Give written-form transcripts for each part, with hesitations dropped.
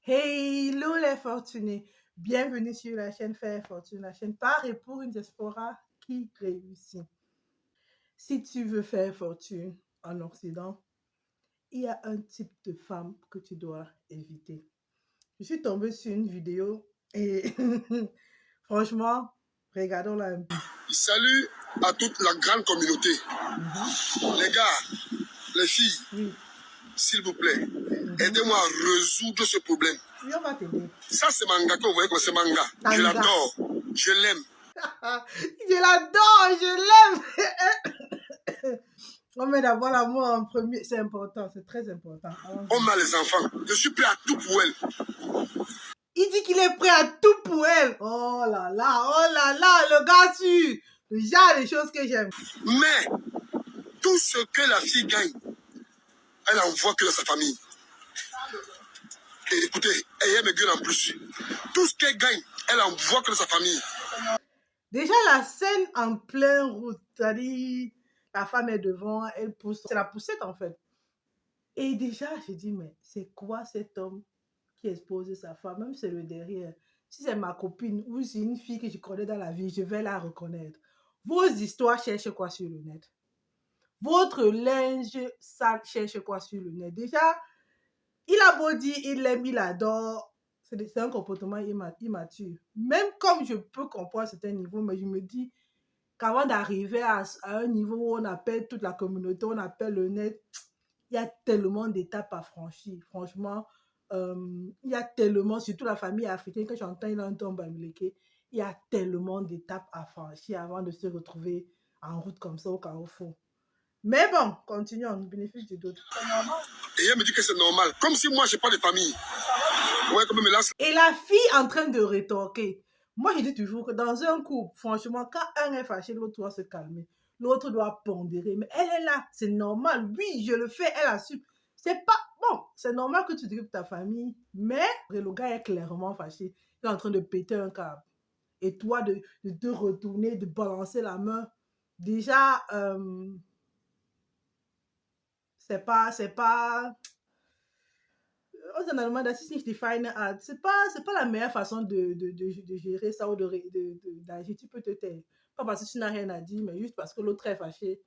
Hello les fortunés, bienvenue sur la chaîne Faire Fortune, la chaîne par et pour une diaspora qui réussit. Si tu veux faire fortune en Occident, il y a un type de femme que tu dois éviter. Je suis tombée sur une vidéo et franchement, regardons-la un peu. Salut à toute la grande communauté. Les gars, les filles, Oui, s'il vous plaît, aidez-moi à résoudre ce problème. oui, on va t'aider. Ça, c'est manga que vous voyez comme c'est manga. Je Tanga. l'adore. Je l'aime. Je l'adore, je l'aime. On met d'abord l'amour en premier, c'est important, c'est très important. On a les enfants. Je suis prêt à tout pour elle. Il dit qu'il est prêt à tout pour elle. Oh là là, le gars sûr. Le genre de choses que j'aime. Mais tout ce que la fille gagne, elle envoie que dans sa famille. Et écoutez, elle me gueule en plus. Tout ce qu'elle gagne, elle envoie que dans sa famille. Déjà, la scène en pleine route, c'est-à-dire, la femme est devant, elle pousse. C'est la poussette en fait. Et déjà, je dis, mais c'est quoi cet homme qui expose sa femme, même si c'est le derrière. Si c'est ma copine ou c'est une fille que je connais dans la vie, je vais la reconnaître. Vos histoires cherchent quoi sur le net? Votre linge sale cherche quoi sur le net? Déjà, il a beau dire, il l'aime, il adore. C'est un comportement immature. Même comme je peux comprendre à certains niveaux, mais je me dis qu'avant d'arriver à un niveau où on appelle toute la communauté, on appelle le net, il y a tellement d'étapes à franchir. Franchement, il y a tellement, surtout la famille africaine, quand j'entends il a un tombe américain, il y a tellement d'étapes à franchir avant de se retrouver en route comme ça au carrefour. Mais bon, continuons, bénéfice du doute. Et elle me dit que c'est normal. Comme si moi, je n'ai pas de famille. Ouais, comme elle me lance. Et la fille en train de rétorquer. Moi, je dis toujours que dans un couple, franchement, quand un est fâché, l'autre doit se calmer. L'autre doit pondérer. Mais elle est là, c'est normal. Oui, je le fais, elle assume. C'est pas bon, c'est normal que tu t'occupes de ta famille, mais le gars est clairement fâché. Il est en train de péter un câble. Et toi, de te retourner, de balancer la main. Déjà, c'est pas, en allemand, das ist nicht die feine Art. C'est pas la meilleure façon de gérer ça ou d'agir. Tu peux te taire. Pas parce que tu n'as rien à dire, mais juste parce que l'autre est fâché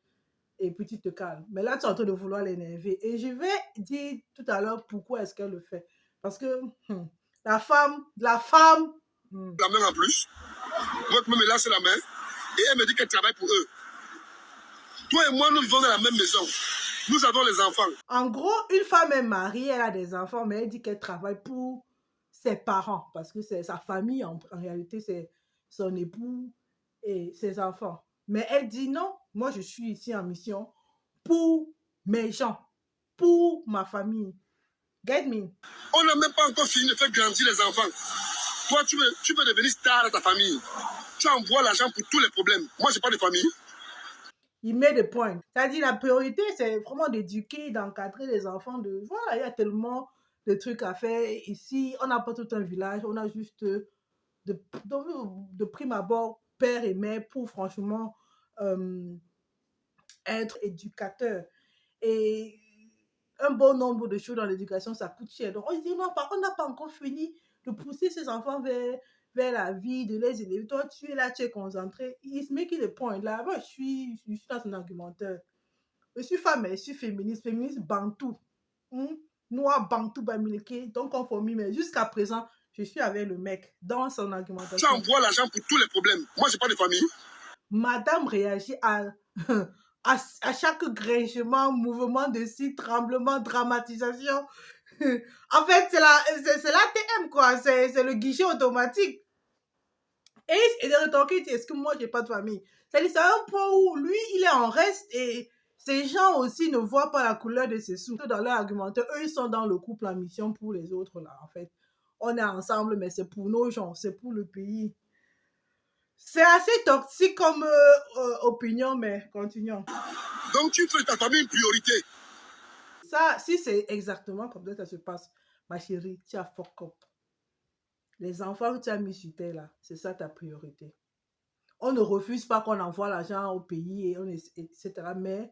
et puis tu te calmes. Mais là, tu es en train de vouloir l'énerver. Et je vais dire tout à l'heure pourquoi est-ce qu'elle le fait. Parce que la femme, La main en plus. Moi, comme elle me lance la main. Et elle me dit qu'elle travaille pour eux. Toi et moi, nous vivons dans la même maison. Nous avons les enfants. En gros, une femme est mariée, elle a des enfants, mais elle dit qu'elle travaille pour ses parents, parce que c'est sa famille, en réalité, c'est son époux et ses enfants. Mais elle dit non, moi je suis ici en mission pour mes gens, pour ma famille. Get me? On n'a même pas encore fini de faire grandir les enfants. Toi, tu veux devenir star dans ta famille. Tu envoies l'argent pour tous les problèmes. Moi, je n'ai pas de famille. Il met des points. C'est-à-dire la priorité, c'est vraiment d'éduquer, d'encadrer les enfants. Voilà, il y a tellement de trucs à faire. Ici, on n'a pas tout un village, on a juste de prime abord père et mère pour franchement être éducateur. Et un bon nombre de choses dans l'éducation, ça coûte cher. Donc, on dit non, par contre, on n'a pas encore fini de pousser ces enfants vers la vie, de les élever. Toi, tu es là, tu es concentré. He's making a point. Là, moi, je suis dans un argumentaire. Je suis femme, je suis féministe bantou. Noir, bantou, bamileke, donc conformé. Mais jusqu'à présent, je suis avec le mec dans son Tu argumentation. envoies l'argent pour tous les problèmes. Moi, je n'ai pas de famille. Madame réagit à chaque grèchement, mouvement de site, tremblement, dramatisation. En fait, c'est l'ATM, quoi. C'est le guichet automatique. Et de rétorquer, est-ce que moi, j'ai pas de famille? C'est un point où lui, il est en reste et ces gens aussi ne voient pas la couleur de ses sous. Dans leur argumentaire, eux, ils sont dans le couple en mission pour les autres, là, en fait. On est ensemble, mais c'est pour nos gens, c'est pour le pays. C'est assez toxique comme opinion, mais continuons. Donc, tu fais ta famille une priorité. Ça, si c'est exactement comme ça se passe, ma chérie, tu as fuck up. Les enfants que tu as mis sur terre, là, c'est ça ta priorité. On ne refuse pas qu'on envoie l'argent au pays, etc. Mais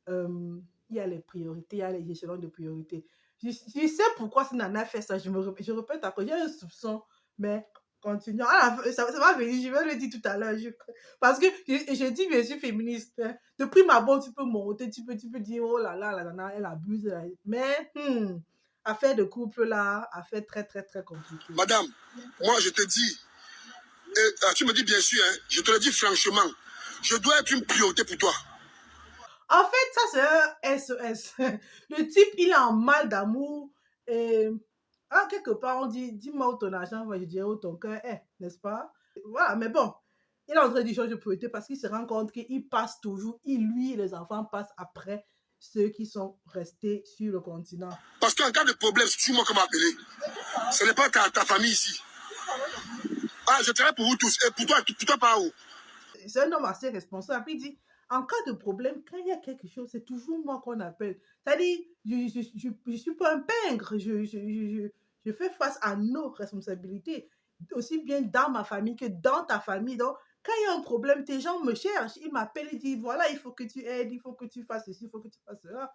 il y a les priorités, il y a les échelons de priorités. Je sais pourquoi cette nana fait ça. Je répète encore, j'ai un soupçon, mais continuons. Ça va venir, je vais le dire tout à l'heure. Parce que je dis, je suis féministe. Hein. De prime abord, tu peux monter, tu peux dire, oh là là, la nana, elle abuse. Mais, affaire de couple là, affaire très, très, très compliquée. Madame, moi, je te dis, tu me dis bien sûr, hein, je te le dis franchement, je dois être une priorité pour toi. En fait, ça, c'est un SOS. Le type, il est en mal d'amour. Et quelque part, on dit, dis-moi où ton argent va, je dirais où ton cœur est, n'est-ce pas? Voilà, mais bon, il est en train de changer de priorité parce qu'il se rend compte qu'il passe toujours, lui et les enfants passent après ceux qui sont restés sur le continent. Parce qu'en cas de problème, c'est toujours moi qu'on m'a appelé. Ce n'est pas ta famille ici. Ah, je travaille pour vous tous. Et pour toi pas où? C'est un homme assez responsable. Il dit, en cas de problème, quand il y a quelque chose, c'est toujours moi qu'on appelle. C'est-à-dire, je suis pas un pingre. Je fais face à nos responsabilités, aussi bien dans ma famille que dans ta famille. Donc, quand il y a un problème, tes gens me cherchent, ils m'appellent, ils disent, voilà, il faut que tu aides, il faut que tu fasses ceci, il faut que tu fasses cela.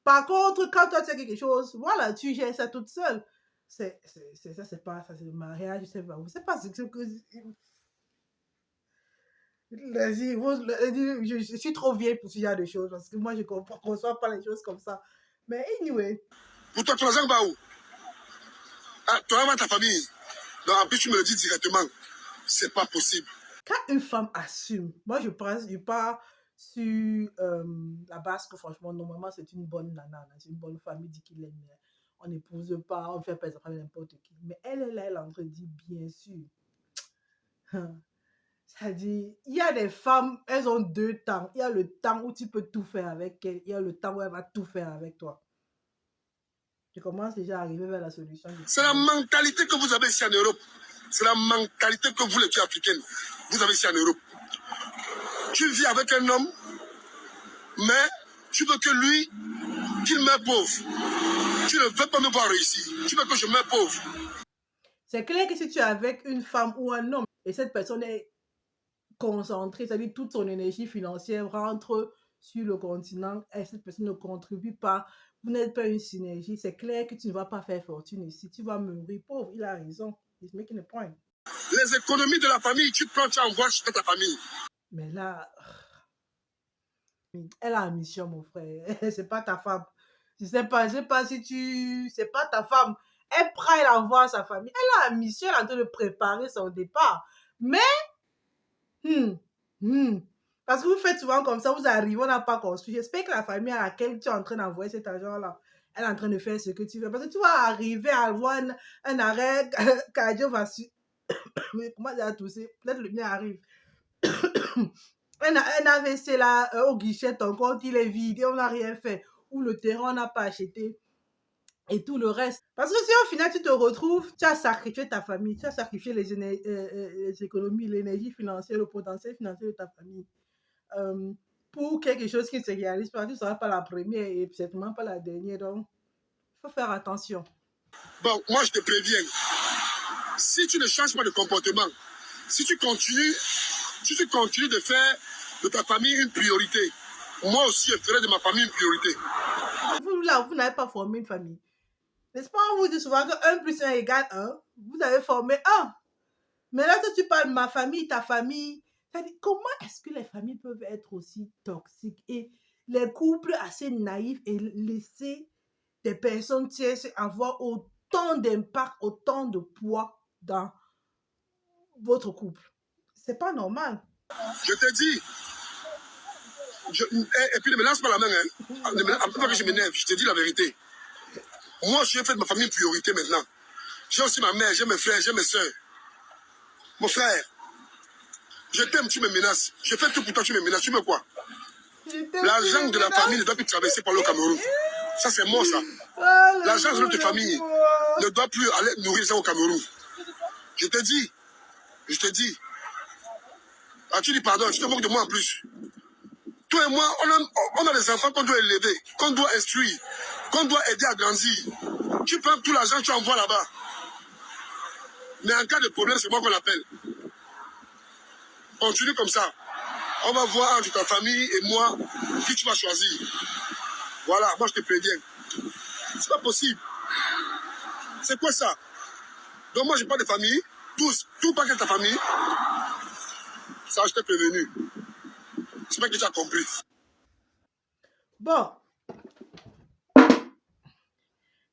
Par contre, quand toi tu as quelque chose, voilà, tu gères ça toute seule. Ça, c'est pas, ça c'est le mariage, je sais pas. Vous savez pas ce que je suis trop vieille pour ce genre de choses parce que moi, je ne conçois pas les choses comme ça. Mais anyway. Pour toi, ton argent va où? Ah, toi, ta famille. Donc, en plus, tu me le dis directement. C'est pas possible. Quand une femme assume, moi, je pars sur la base que franchement, normalement, c'est une bonne nana. C'est une bonne famille, dit qu'il aime. On n'épouse pas, on ne fait pas avec n'importe qui. Mais elle est là, elle entre dit, bien sûr. C'est-à-dire, il y a des femmes, elles ont deux temps. Il y a le temps où tu peux tout faire avec elle. Il y a le temps où elle va tout faire avec toi. Je commence déjà à arriver vers la solution. C'est la mentalité que vous avez ici en Europe. C'est la mentalité que vous, les filles africaines, vous avez ici en Europe. Tu vis avec un homme, mais tu veux que lui, qu'il meure pauvre. Tu ne veux pas me voir réussir. Tu veux que je meure pauvre. C'est clair que si tu es avec une femme ou un homme, et cette personne est concentrée, c'est-à-dire toute son énergie financière rentre sur le continent, et cette personne ne contribue pas, vous n'êtes pas une synergie, c'est clair que tu ne vas pas faire fortune ici, tu vas mourir pauvre, il a raison, he's making a point. Les économies de la famille, tu prends, tu envoies chez ta famille. Mais là, elle a une mission, mon frère, c'est pas ta femme. Je sais pas si c'est pas ta femme. Elle prend, elle envoie à sa famille. Elle a une mission, elle est en train de préparer son départ. Mais, parce que vous faites souvent comme ça, vous arrivez, on n'a pas construit. J'espère que la famille à laquelle tu es en train d'envoyer cet argent-là, elle est en train de faire ce que tu veux. Parce que tu vas arriver à avoir un arrêt cardiovasculaire. Comment j'ai toussé? Peut-être le mien arrive. un AVC là, au guichet, ton compte, il est vide et on n'a rien fait. Ou le terrain, on n'a pas acheté. Et tout le reste. Parce que si au final, tu te retrouves, tu as sacrifié ta famille, tu as sacrifié les économies, l'énergie financière, le potentiel financier de ta famille. Pour quelque chose qui ne se réalise pas, tu ne seras pas la première et certainement pas la dernière. Donc, il faut faire attention. Bon, moi, je te préviens. Si tu ne changes pas de comportement, si tu continues de faire de ta famille une priorité, moi aussi, je ferai de ma famille une priorité. Vous n'avez pas formé une famille. N'est-ce pas, on vous dit souvent que 1 plus 1 égale 1. Vous avez formé 1. Mais là, si tu parles de ma famille, ta famille, c'est-à-dire, comment est-ce que les familles peuvent être aussi toxiques et les couples assez naïfs et laisser des personnes tierces avoir autant d'impact, autant de poids dans votre couple? C'est pas normal. Je te dis, et puis ne me lance pas la main, hein. Ne pas que je m'énerve, je te dis la vérité. Moi, je fais de ma famille une priorité maintenant. J'ai aussi ma mère, j'ai mes frères, j'ai mes soeurs. Mon frère, je t'aime, tu me menaces. Je fais tout pour toi, tu me menaces. Tu veux quoi? L'argent de la famille ne doit plus traverser par le Cameroun. Ça, c'est moi, ça. L'argent de notre famille ne doit plus aller nourrir ça au Cameroun. Je te dis. Ah, tu dis pardon, tu te moques de moi en plus. Toi et moi, on a des enfants qu'on doit élever, qu'on doit instruire, qu'on doit aider à grandir. Tu prends tout l'argent, tu envoies là-bas. Mais en cas de problème, c'est moi qu'on appelle. Continue comme ça. On va voir entre ta famille et moi qui tu vas choisir. Voilà, moi je te préviens. C'est pas possible. C'est quoi ça? Donc moi, j'ai pas de famille. Tout pas que ta famille. Ça, je t'ai prévenu. J'espère que tu as compris. Bon,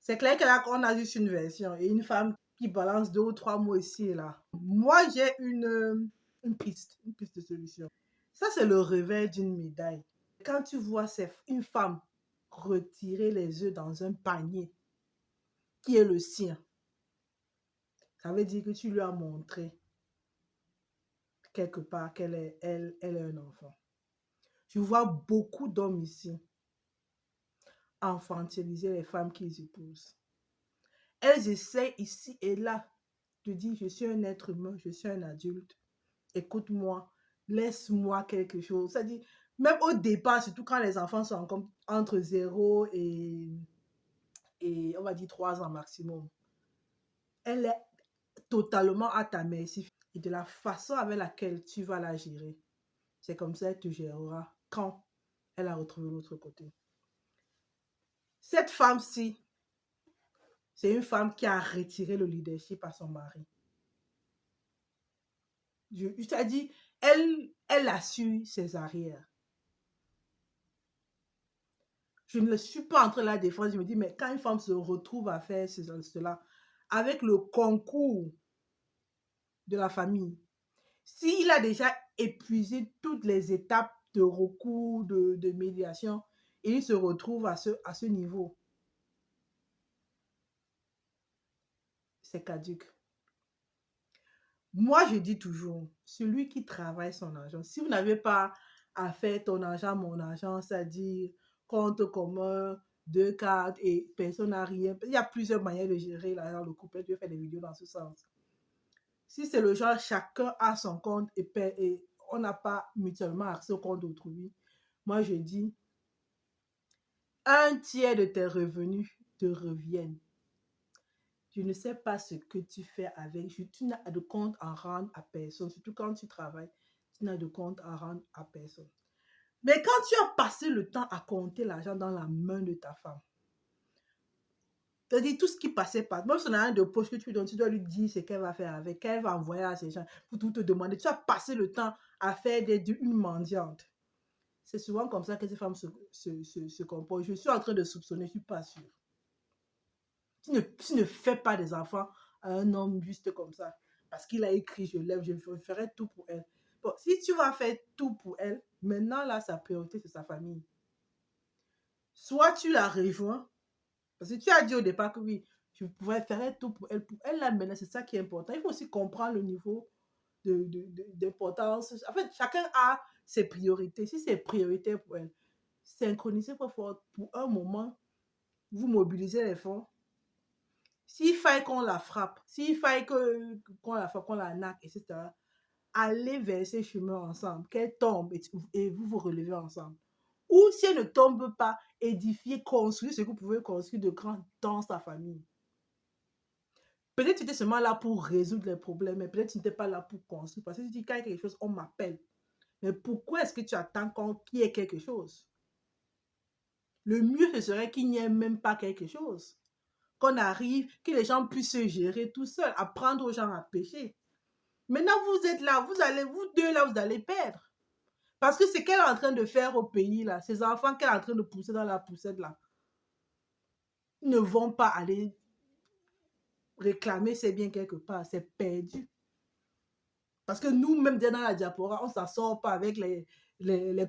c'est clair que là, on a juste une version et une femme qui balance 2 ou 3 mots ici et là. Moi, j'ai une piste de solution. Ça, c'est le revers d'une médaille. Quand tu vois une femme retirer les œufs dans un panier qui est le sien, ça veut dire que tu lui as montré quelque part qu'elle est, elle est un enfant. Je vois beaucoup d'hommes ici infantiliser les femmes qu'ils épousent. Elles essaient ici et là de dire, je suis un être humain, je suis un adulte, écoute-moi, laisse-moi quelque chose. C'est-à-dire, même au départ, surtout quand les enfants sont entre 0 et on va dire 3 ans maximum, elle est totalement à ta merci. Et de la façon avec laquelle tu vas la gérer, c'est comme ça qu'elle te gérera quand elle a retrouvé l'autre côté. Cette femme-ci, c'est une femme qui a retiré le leadership à son mari. Je t'ai dit, elle a su ses arrières. Je ne suis pas en train de la défendre. Je me dis, mais quand une femme se retrouve à faire cela, avec le concours de la famille, s'il a déjà épuisé toutes les étapes de recours, de médiation, et il se retrouve à ce niveau, c'est caduque. Moi, je dis toujours, celui qui travaille son argent, si vous n'avez pas à faire ton argent, mon argent, c'est-à-dire compte commun, 2 cartes et personne n'a rien. Il y a plusieurs manières de gérer l'argent, le couple. Je vais faire des vidéos dans ce sens. Si c'est le genre, chacun a son compte et on n'a pas mutuellement accès au compte d'autrui, moi je dis, 1/3 de tes revenus te reviennent. Je ne sais pas ce que tu fais avec. Tu n'as de compte à rendre à personne. Surtout quand tu travailles, tu n'as de compte à rendre à personne. Mais quand tu as passé le temps à compter l'argent dans la main de ta femme, c'est-à-dire tout ce qui passait par, même si on a un de poche que tu lui donnes, tu dois lui dire ce qu'elle va faire avec, qu'elle va envoyer à ces gens pour tout te demander. Tu as passé le temps à faire une mendiante. C'est souvent comme ça que ces femmes se comportent. Je suis en train de soupçonner, je ne suis pas sûre. Tu ne fais pas des enfants à un homme juste comme ça. Parce qu'il a écrit, je l'aime, je ferai tout pour elle. Bon, si tu vas faire tout pour elle, maintenant, là, sa priorité, c'est sa famille. Soit tu la rejoins, parce que tu as dit au départ que oui, je pourrais faire tout pour elle. Pour elle, là, maintenant, c'est ça qui est important. Il faut aussi comprendre le niveau d'importance. En fait, chacun a ses priorités. Si c'est prioritaire pour elle, synchronisez pour un moment, vous mobilisez les fonds. S'il faille qu'on la frappe, s'il faille qu'on la frappe, qu'on la naque, etc., allez vers ces chemins ensemble, qu'elle tombe et vous vous relevez ensemble. Ou si elle ne tombe pas, édifiez, construisez ce que vous pouvez construire de grand dans sa famille. Peut-être que tu étais seulement là pour résoudre les problèmes, mais peut-être que tu n'étais pas là pour construire. Parce que tu dis, quand il y a quelque chose, on m'appelle. Mais pourquoi est-ce que tu attends qu'il y ait quelque chose? Le mieux, ce serait qu'il n'y ait même pas quelque chose. Qu'on arrive, que les gens puissent se gérer tout seuls, apprendre aux gens à pêcher. Maintenant, vous êtes là, vous deux là, vous allez perdre. Parce que c'est qu'elle est en train de faire au pays, là, ces enfants qu'elle est en train de pousser dans la poussette, là, ils ne vont pas aller réclamer ses biens quelque part, c'est perdu. Parce que nous-mêmes, dans la diaspora, on ne s'en sort pas avec les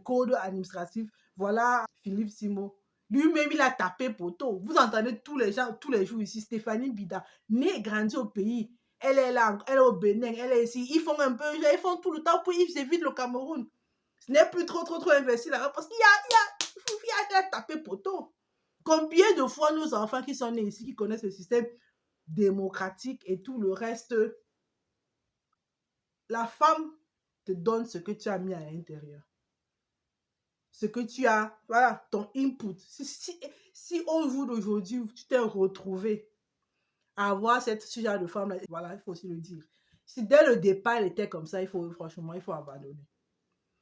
codes administratifs. Voilà Philippe Simo. Lui-même, il a tapé poteau. Vous entendez tous les jours ici, Stéphanie Bida, née et grandie au pays. Elle est là, elle est au Bénin, elle est ici. Ils font un peu, ils font tout le temps pour ils évitent le Cameroun. Ce n'est plus trop investi là-bas parce qu'il y a tapé poteau. Combien de fois nos enfants qui sont nés ici, qui connaissent le système démocratique et tout le reste, la femme te donne ce que tu as mis à l'intérieur. Ce que tu as, voilà, ton input. Si au jour d'aujourd'hui, tu t'es retrouvé à avoir ce genre de femme-là, voilà, il faut aussi le dire. Si dès le départ, elle était comme ça, franchement, il faut abandonner.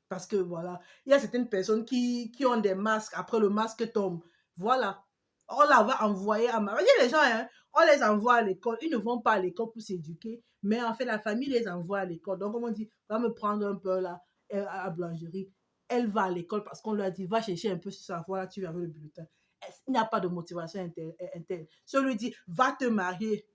Parce que voilà, il y a certaines personnes qui ont des masques, après le masque tombe. Voilà. On la va envoyer à ma... Les gens, hein, on les envoie à l'école. Ils ne vont pas à l'école pour s'éduquer, mais en fait, la famille les envoie à l'école. Donc, comme on dit, va me prendre un peu là, à la boulangerie. Elle va à l'école parce qu'on lui a dit, va chercher un peu ce savoir, tu vas avec le bulletin. Il n'y a pas de motivation interne. Si on lui dit, va te marier,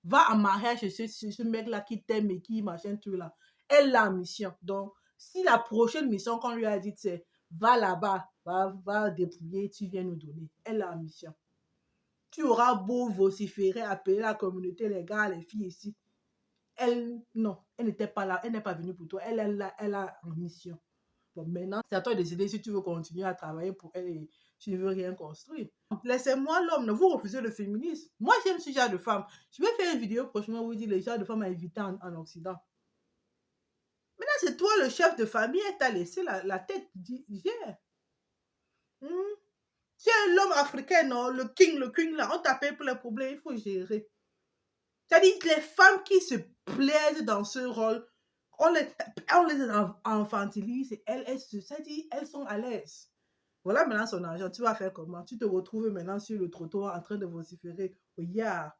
va en mariage chez ce mec-là qui t'aime et qui machin, tout là. Elle a en mission. Donc, si la prochaine mission qu'on lui a dit, c'est va là-bas, va dépouiller, tu viens nous donner. Elle a en mission. Tu auras beau vociférer, appeler la communauté, les gars, les filles ici. Elle, non, elle n'était pas là, elle n'est pas venue pour toi. Elle a en mission. Bon, maintenant, c'est à toi de décider si tu veux continuer à travailler pour elle et tu ne veux rien construire. Laissez-moi l'homme, vous refusez le féminisme. Moi, j'aime ce genre de femme. Je vais faire une vidéo prochainement où vous dire les genres de femmes à éviter en Occident. Maintenant, c'est toi le chef de famille, elle t'a laissé la tête d'hier. Tu es l'homme africain, non? Le king là, on t'appelle pour les problèmes, il faut gérer. C'est-à-dire les femmes qui se plaisent dans ce rôle, on les infantilise, c'est-à-dire elles sont à l'aise. Voilà maintenant son argent, tu vas faire comment? Tu te retrouves maintenant sur le trottoir en train de vociférer. Oh, yeah.